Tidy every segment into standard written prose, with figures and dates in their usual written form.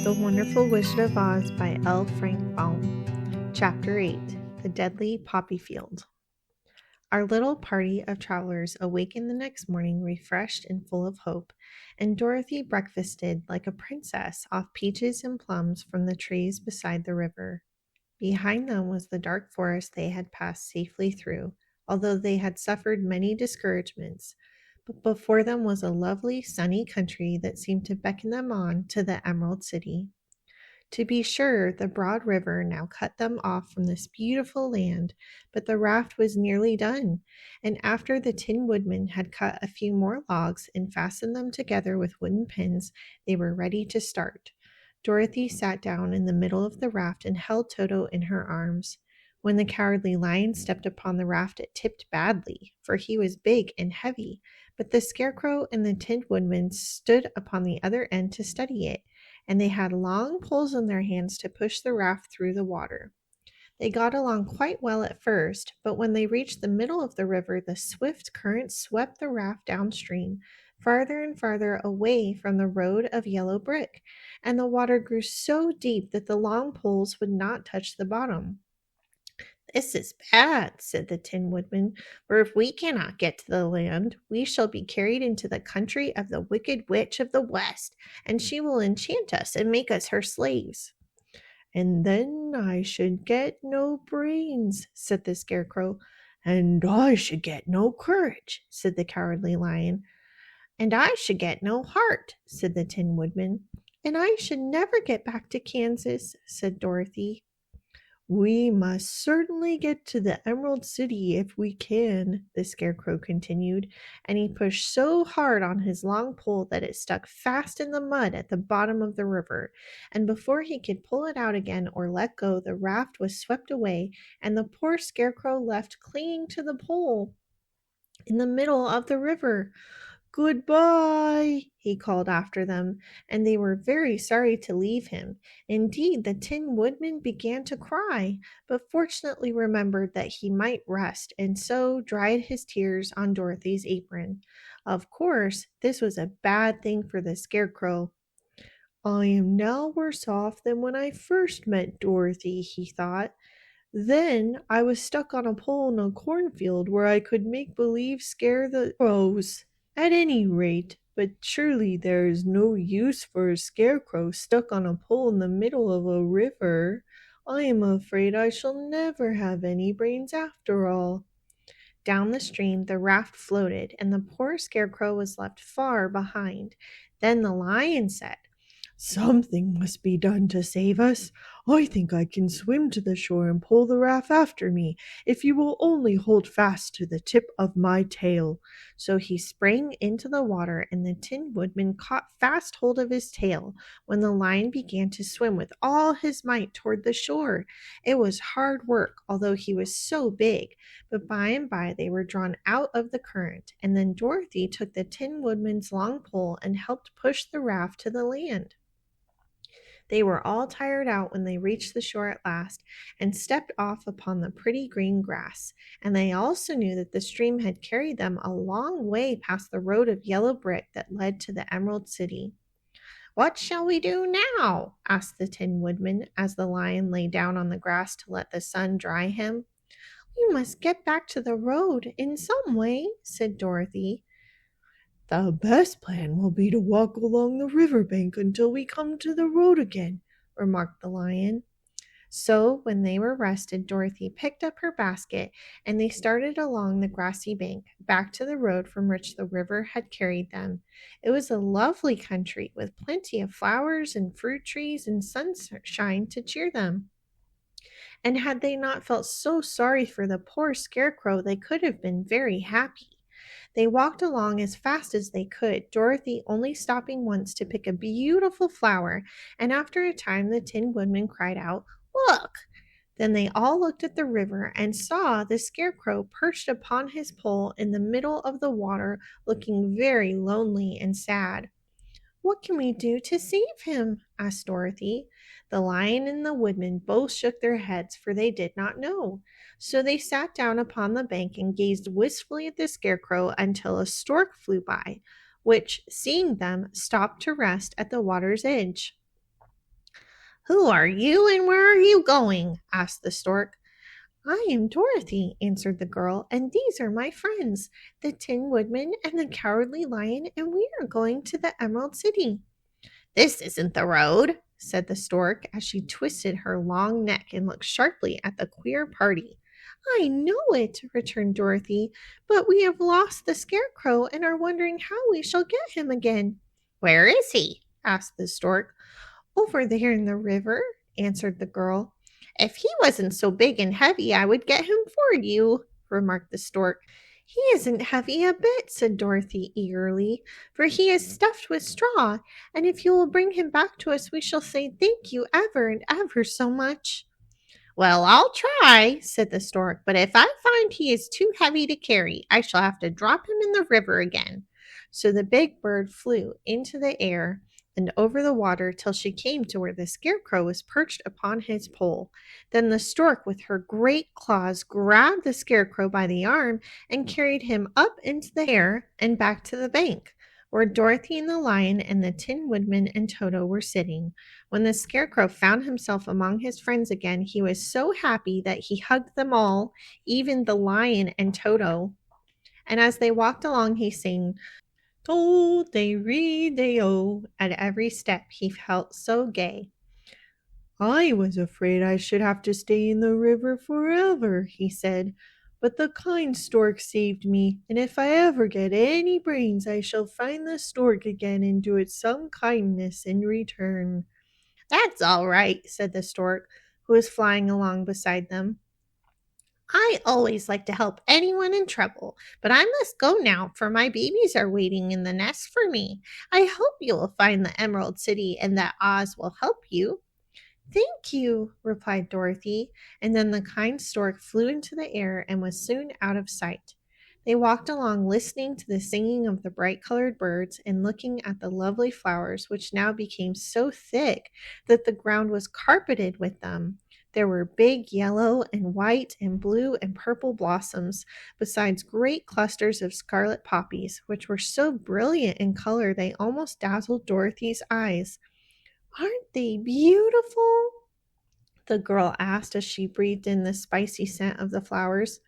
The Wonderful Wizard of Oz by L. Frank Baum. Chapter 8. The Deadly Poppy Field. Our little party of travelers awakened the next morning refreshed and full of hope, and Dorothy breakfasted like a princess off peaches and plums from the trees beside the river. Behind them was the dark forest they had passed safely through, although they had suffered many discouragements. But before them was a lovely, sunny country that seemed to beckon them on to the Emerald City. To be sure, the broad river now cut them off from this beautiful land, but the raft was nearly done, and after the Tin Woodman had cut a few more logs and fastened them together with wooden pins, they were ready to start. Dorothy sat down in the middle of the raft and held Toto in her arms. When the Cowardly Lion stepped upon the raft, it tipped badly, for he was big and heavy, but the Scarecrow and the Tin Woodman stood upon the other end to steady it, and they had long poles in their hands to push the raft through the water. They got along quite well at first, but when they reached the middle of the river, the swift current swept the raft downstream, farther and farther away from the road of yellow brick, and the water grew so deep that the long poles would not touch the bottom. "This is bad," said the Tin Woodman, "for if we cannot get to the land, we shall be carried into the country of the Wicked Witch of the West, and she will enchant us and make us her slaves." "And then I should get no brains," said the Scarecrow. "And I should get no courage," said the Cowardly Lion. "And I should get no heart," said the Tin Woodman. "And I should never get back to Kansas," said Dorothy. "We must certainly get to the Emerald City if we can," the Scarecrow continued, and he pushed so hard on his long pole that it stuck fast in the mud at the bottom of the river, and before he could pull it out again or let go, the raft was swept away, and the poor Scarecrow left clinging to the pole in the middle of the river. "Goodbye," he called after them, and they were very sorry to leave him. Indeed, the Tin Woodman began to cry, but fortunately remembered that he might rest, and so dried his tears on Dorothy's apron. Of course, this was a bad thing for the Scarecrow. "I am now worse off than when I first met Dorothy," he thought. "Then I was stuck on a pole in a cornfield where I could make believe scare the crows. At any rate, but surely there is no use for a scarecrow stuck on a pole in the middle of a river. I am afraid I shall never have any brains after all." Down the stream the raft floated, and the poor Scarecrow was left far behind. Then the Lion said, "Something must be done to save us. I think I can swim to the shore and pull the raft after me, if you will only hold fast to the tip of my tail." So he sprang into the water, and the Tin Woodman caught fast hold of his tail when the Lion began to swim with all his might toward the shore. It was hard work, although he was so big, but by and by they were drawn out of the current, and then Dorothy took the Tin Woodman's long pole and helped push the raft to the land. They were all tired out when they reached the shore at last and stepped off upon the pretty green grass, and they also knew that the stream had carried them a long way past the road of yellow brick that led to the Emerald City. "What shall we do now?" asked the Tin Woodman as the Lion lay down on the grass to let the sun dry him. "We must get back to the road in some way," said Dorothy. "The best plan will be to walk along the river bank until we come to the road again," remarked the Lion. So when they were rested, Dorothy picked up her basket, and they started along the grassy bank, back to the road from which the river had carried them. It was a lovely country, with plenty of flowers and fruit trees and sunshine to cheer them. And had they not felt so sorry for the poor Scarecrow, they could have been very happy. They walked along as fast as they could, Dorothy only stopping once to pick a beautiful flower, and after a time the Tin Woodman cried out, "Look!" Then they all looked at the river and saw the Scarecrow perched upon his pole in the middle of the water, looking very lonely and sad. "What can we do to save him?" asked Dorothy. The Lion and the Woodman both shook their heads, for they did not know. So they sat down upon the bank and gazed wistfully at the Scarecrow until a stork flew by, which, seeing them, stopped to rest at the water's edge. "Who are you and where are you going?" asked the stork. "I am Dorothy," answered the girl, "and these are my friends, the Tin Woodman and the Cowardly Lion, and we are going to the Emerald City." "This isn't the road," said the stork as she twisted her long neck and looked sharply at the queer party. "I know it," returned Dorothy, "but we have lost the scarecrow and are wondering how we shall get him again." "Where is he?" asked the stork. "Over there in the river," answered the girl. "If he wasn't so big and heavy, I would get him for you," remarked the stork. "He isn't heavy a bit," said Dorothy eagerly, "for he is stuffed with straw, and if you will bring him back to us, we shall say thank you ever and ever so much." "Well, I'll try," said the stork, "but if I find he is too heavy to carry, I shall have to drop him in the river again." So the big bird flew into the air and over the water till she came to where the scarecrow was perched upon his pole. Then the stork, with her great claws, grabbed the scarecrow by the arm and carried him up into the air and back to the bank, where Dorothy and the lion and the Tin Woodman and Toto were sitting. When the scarecrow found himself among his friends again, he was so happy that he hugged them all, even the lion and Toto. And as they walked along, he sang, "Do-de-re-de-o." At every step he felt so gay. "I was afraid I should have to stay in the river forever," he said, "but the kind stork saved me, and if I ever get any brains, I shall find the stork again and do it some kindness in return." "That's all right," said the stork, who was flying along beside them. "I always like to help anyone in trouble, but I must go now, for my babies are waiting in the nest for me. I hope you will find the Emerald City and that Oz will help you." "Thank you," replied Dorothy, and then the kind stork flew into the air and was soon out of sight. They walked along listening to the singing of the bright-colored birds and looking at the lovely flowers, which now became so thick that the ground was carpeted with them. There were big yellow and white and blue and purple blossoms, besides great clusters of scarlet poppies, which were so brilliant in color they almost dazzled Dorothy's eyes. "Aren't they beautiful?" the girl asked as she breathed in the spicy scent of the flowers.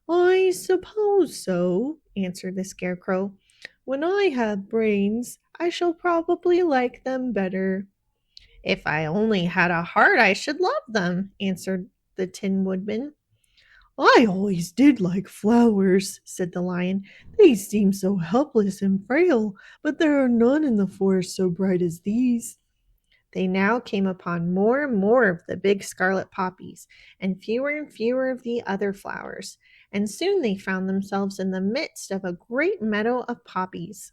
"I suppose so," answered the scarecrow. "When I have brains, I shall probably like them better." "If I only had a heart, I should love them," answered the Tin Woodman. "I always did like flowers," said the lion. "They seem so helpless and frail, but there are none in the forest so bright as these." They now came upon more and more of the big scarlet poppies, and fewer of the other flowers, and soon they found themselves in the midst of a great meadow of poppies.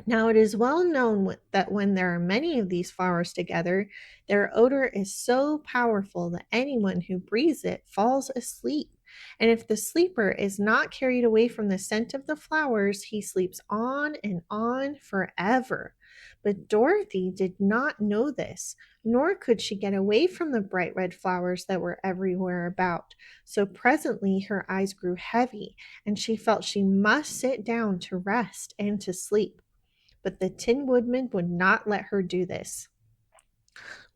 Now it is well known that when there are many of these flowers together, their odor is so powerful that anyone who breathes it falls asleep. And if the sleeper is not carried away from the scent of the flowers, he sleeps on and on forever. But Dorothy did not know this, nor could she get away from the bright red flowers that were everywhere about. So presently her eyes grew heavy, and she felt she must sit down to rest and to sleep. But the Tin Woodman would not let her do this.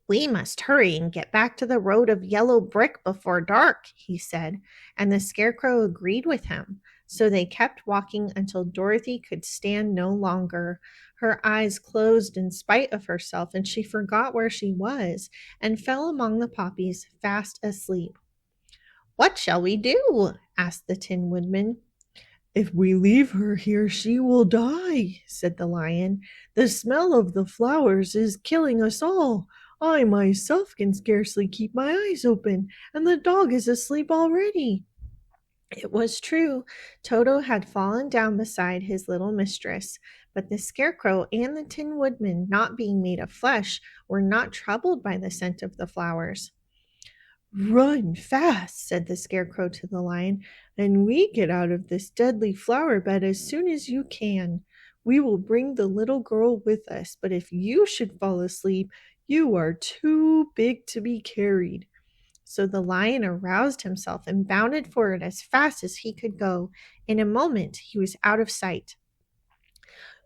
"We must hurry and get back to the road of yellow brick before dark," he said, and the scarecrow agreed with him. So they kept walking until Dorothy could stand no longer. Her eyes closed in spite of herself, and she forgot where she was and fell among the poppies fast asleep. "What shall we do?" asked the Tin Woodman. "If we leave her here, she will die," said the lion. "The smell of the flowers is killing us all. I myself can scarcely keep my eyes open, and the dog is asleep already." It was true. Toto had fallen down beside his little mistress, but the scarecrow and the Tin Woodman, not being made of flesh, were not troubled by the scent of the flowers. "Run fast," said the scarecrow to the lion, "and we get out of this deadly flower bed as soon as you can. We will bring the little girl with us, but if you should fall asleep, you are too big to be carried." So the lion aroused himself and bounded forward as fast as he could go. In a moment he was out of sight.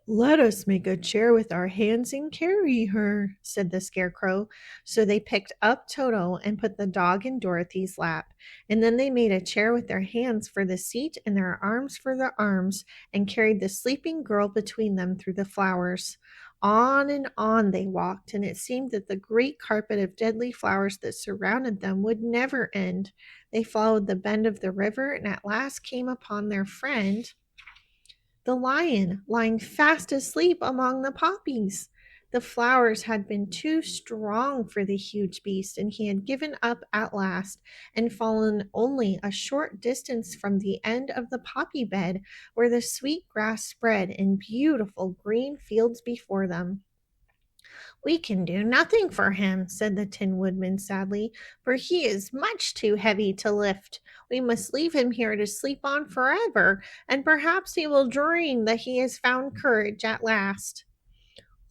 "Let us make a chair with our hands and carry her," said the Scarecrow. So they picked up Toto and put the dog in Dorothy's lap. And then they made a chair with their hands for the seat and their arms for the arms and carried the sleeping girl between them through the flowers. On and on they walked, and it seemed that the great carpet of deadly flowers that surrounded them would never end. They followed the bend of the river and at last came upon their friend, the lion, lying fast asleep among the poppies. The flowers had been too strong for the huge beast, and he had given up at last and fallen only a short distance from the end of the poppy bed where the sweet grass spread in beautiful green fields before them. "We can do nothing for him," said the Tin Woodman sadly, "for he is much too heavy to lift. We must leave him here to sleep on forever, and perhaps he will dream that he has found courage at last."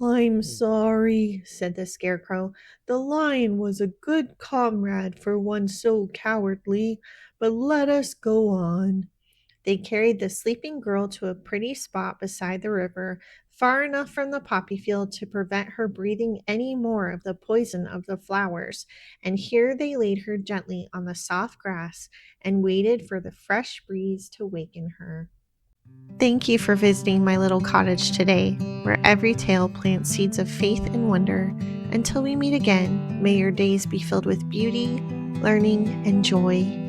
"I'm sorry," said the Scarecrow. "The lion was a good comrade for one so cowardly, but let us go on." They carried the sleeping girl to a pretty spot beside the river, far enough from the poppy field to prevent her breathing any more of the poison of the flowers, and here they laid her gently on the soft grass and waited for the fresh breeze to waken her. Thank you for visiting my little cottage today, where every tale plants seeds of faith and wonder. Until we meet again, may your days be filled with beauty, learning, and joy.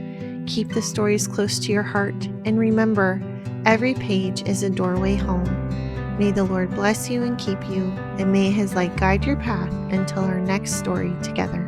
Keep the stories close to your heart, and remember, every page is a doorway home. May the Lord bless you and keep you, and may His light guide your path until our next story together.